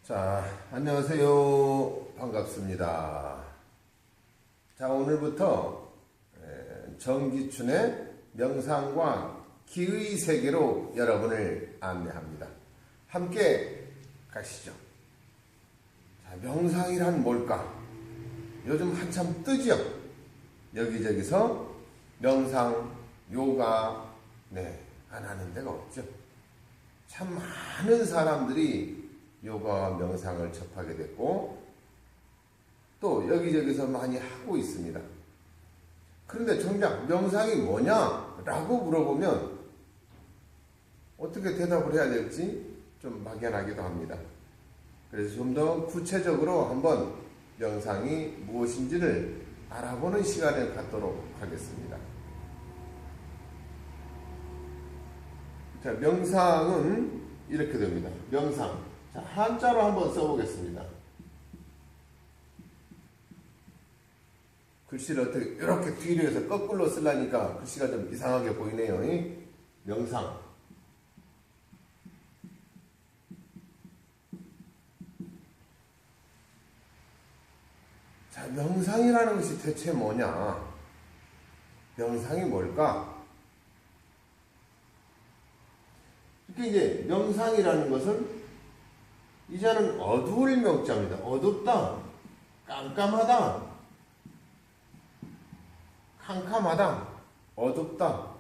자, 안녕하세요. 반갑습니다. 자, 오늘부터 정기춘의 명상과 기의 세계로 여러분을 안내합니다. 함께 가시죠. 자, 명상이란 뭘까? 요즘 한참 뜨죠? 여기저기서 명상, 요가, 안 하는 데가 없죠. 참 많은 사람들이 요가와 명상을 접하게 됐고 또 여기저기서 많이 하고 있습니다. 그런데 정작 명상이 뭐냐라고 물어보면 어떻게 대답을 해야 될지 좀 막연하기도 합니다. 그래서 좀 더 구체적으로 한번 명상이 무엇인지를 알아보는 시간을 갖도록 하겠습니다. 자, 명상은 이렇게 됩니다. 명상. 자, 한자로 한번 써보겠습니다. 글씨를 어떻게 이렇게 뒤로 해서 거꾸로 쓰려니까 글씨가 좀 이상하게 보이네요. 명상. 자, 명상이라는 것이 대체 뭐냐? 명상이 뭘까? 이렇게 이제 명상이라는 것은 이제는 어두울 명자입니다. 어둡다, 깜깜하다, 캄캄하다, 어둡다.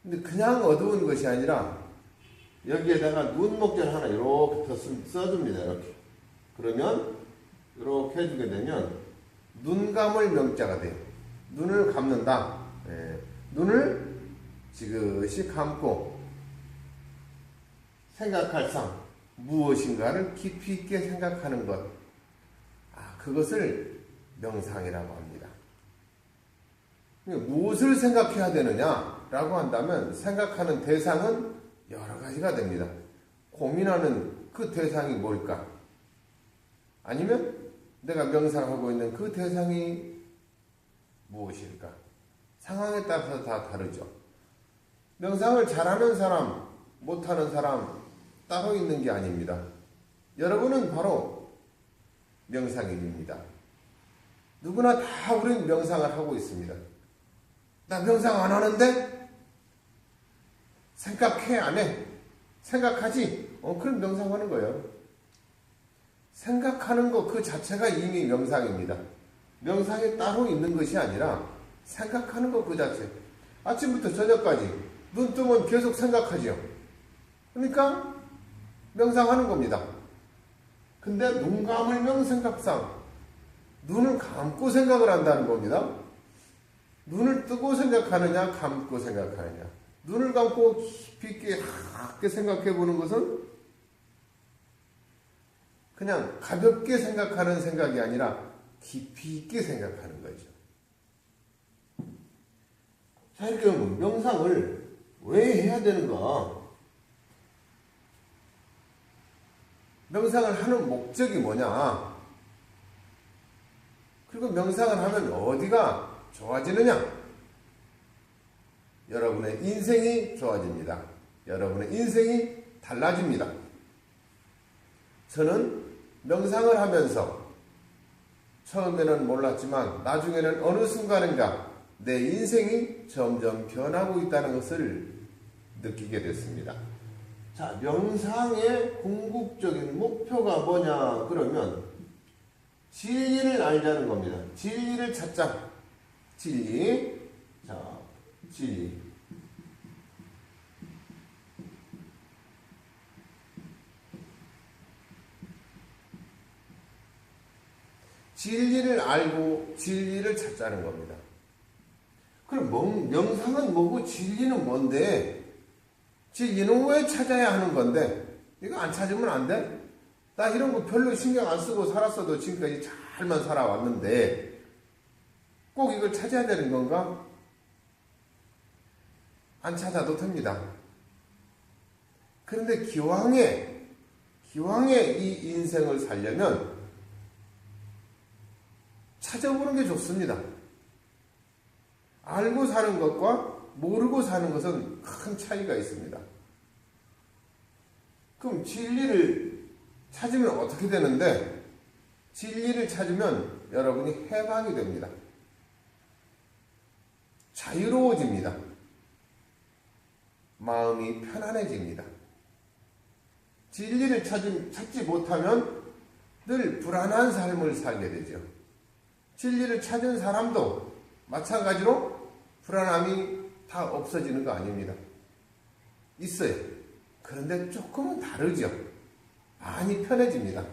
근데 그냥 어두운 것이 아니라 여기에다가 눈목절 하나 이렇게 써줍니다. 이렇게. 그러면 이렇게 해주게 되면 눈 감을 명자가 돼요. 눈을 감는다. 눈을 지그시 감고 생각할 상 무엇인가를 깊이 있게 생각하는 것, 그것을 명상이라고 합니다. 무엇을 생각해야 되느냐라고 한다면 생각하는 대상은 여러 가지가 됩니다. 고민하는 그 대상이 뭘까? 아니면 내가 명상하고 있는 그 대상이 무엇일까? 상황에 따라서 다 다르죠. 명상을 잘하는 사람, 못하는 사람 따로 있는 게 아닙니다. 여러분은 바로 명상인입니다. 누구나 다 우린 명상을 하고 있습니다. 나 명상 안 하는데? 생각해? 안 해? 생각하지? 그럼 명상하는 거예요. 생각하는 것 그 자체가 이미 명상입니다. 명상이 따로 있는 것이 아니라 생각하는 것 그 자체. 아침부터 저녁까지 눈 뜨면 계속 생각하죠. 그러니까 명상하는 겁니다. 근데 눈 감을면 생각상 눈을 감고 생각을 한다는 겁니다. 눈을 뜨고 생각하느냐 감고 생각하느냐. 눈을 감고 깊이 있게 생각해 보는 것은 그냥 가볍게 생각하는 생각이 아니라 깊이 있게 생각하는 거죠. 자, 이렇게 명상을 왜 해야 되는가? 명상을 하는 목적이 뭐냐? 그리고 명상을 하면 어디가 좋아지느냐? 여러분의 인생이 좋아집니다. 여러분의 인생이 달라집니다. 저는 명상을 하면서 처음에는 몰랐지만 나중에는 어느 순간인가 내 인생이 점점 변하고 있다는 것을 느끼게 됐습니다. 자, 명상의 궁극적인 목표가 뭐냐? 그러면 진리를 알자는 겁니다. 진리를 찾자. 진리. 자, 진리. 진리를 알고 진리를 찾자는 겁니다. 그럼 명상은 뭐고 진리는 뭔데? 진리는 왜 찾아야 하는 건데? 이거 안 찾으면 안 돼? 나 이런 거 별로 신경 안 쓰고 살았어도 지금까지 잘만 살아왔는데 꼭 이걸 찾아야 되는 건가? 안 찾아도 됩니다. 그런데 기왕에 이 인생을 살려면 찾아보는 게 좋습니다. 알고 사는 것과 모르고 사는 것은 큰 차이가 있습니다. 그럼 진리를 찾으면 어떻게 되는데, 진리를 찾으면 여러분이 해방이 됩니다. 자유로워집니다. 마음이 편안해집니다. 진리를 찾지 못하면 늘 불안한 삶을 살게 되죠. 진리를 찾은 사람도 마찬가지로 불안함이 다 없어지는 거 아닙니다. 있어요. 그런데 조금은 다르죠. 많이 편해집니다.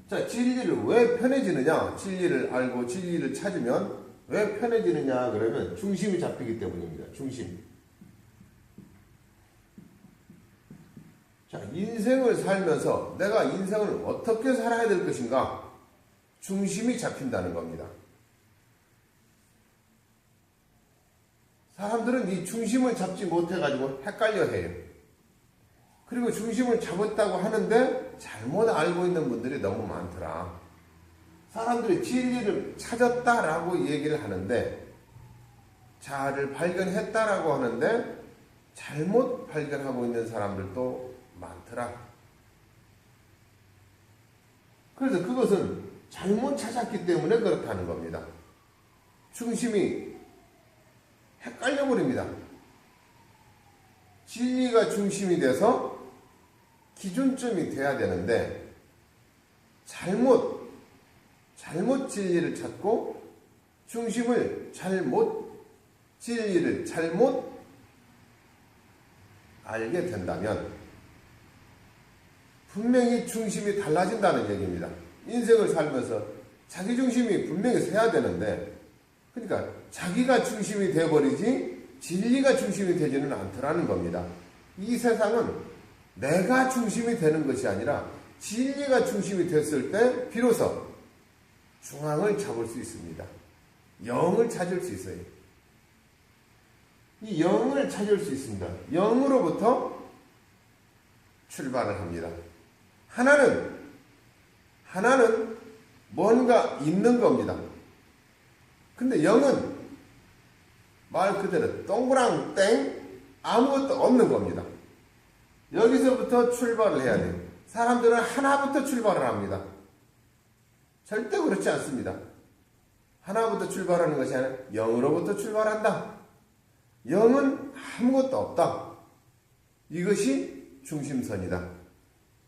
자, 진리를 왜 편해지느냐? 진리를 알고 진리를 찾으면 왜 편해지느냐? 그러면 중심이 잡히기 때문입니다. 중심. 자, 인생을 살면서 내가 인생을 어떻게 살아야 될 것인가? 중심이 잡힌다는 겁니다. 사람들은 이 중심을 잡지 못해가지고 헷갈려 해요. 그리고 중심을 잡았다고 하는데 잘못 알고 있는 분들이 너무 많더라. 사람들이 진리를 찾았다라고 얘기를 하는데, 자아를 발견했다라고 하는데 잘못 발견하고 있는 사람들도 많더라. 그래서 그것은 잘못 찾았기 때문에 그렇다는 겁니다. 중심이 헷갈려 버립니다. 진리가 중심이 돼서 기준점이 돼야 되는데, 잘못 진리를 찾고 진리를 잘못 알게 된다면 분명히 중심이 달라진다는 얘기입니다. 인생을 살면서 자기 중심이 분명히 서야 되는데, 그러니까 자기가 중심이 되어버리지 진리가 중심이 되지는 않더라는 겁니다. 이 세상은 내가 중심이 되는 것이 아니라 진리가 중심이 됐을 때 비로소 중앙을 잡을 수 있습니다. 영을 찾을 수 있어요. 이 영을 찾을 수 있습니다. 영으로부터 출발을 합니다. 하나는 뭔가 있는 겁니다. 근데 영은 말 그대로 동그랑 땡 아무것도 없는 겁니다. 여기서부터 출발을 해야 돼요. 사람들은 하나부터 출발을 합니다. 절대 그렇지 않습니다. 하나부터 출발하는 것이 아니라 영으로부터 출발한다. 영은 아무것도 없다. 이것이 중심선이다.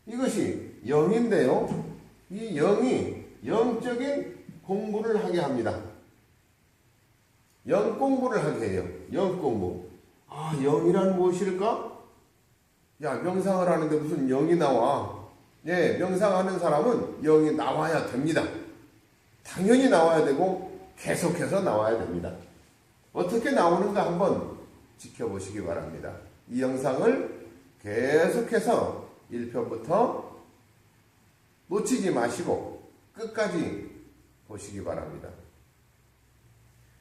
이것이 영인데요. 이 영이 영적인 공부를 하게 합니다. 영 공부를 하게 해요. 영 공부. 아, 영이란 무엇일까? 야, 명상을 하는데 무슨 영이 나와? 예, 명상하는 사람은 영이 나와야 됩니다. 당연히 나와야 되고 계속해서 나와야 됩니다. 어떻게 나오는가 한번 지켜보시기 바랍니다. 이 영상을 계속해서 1편부터 놓치지 마시고 끝까지 보시기 바랍니다.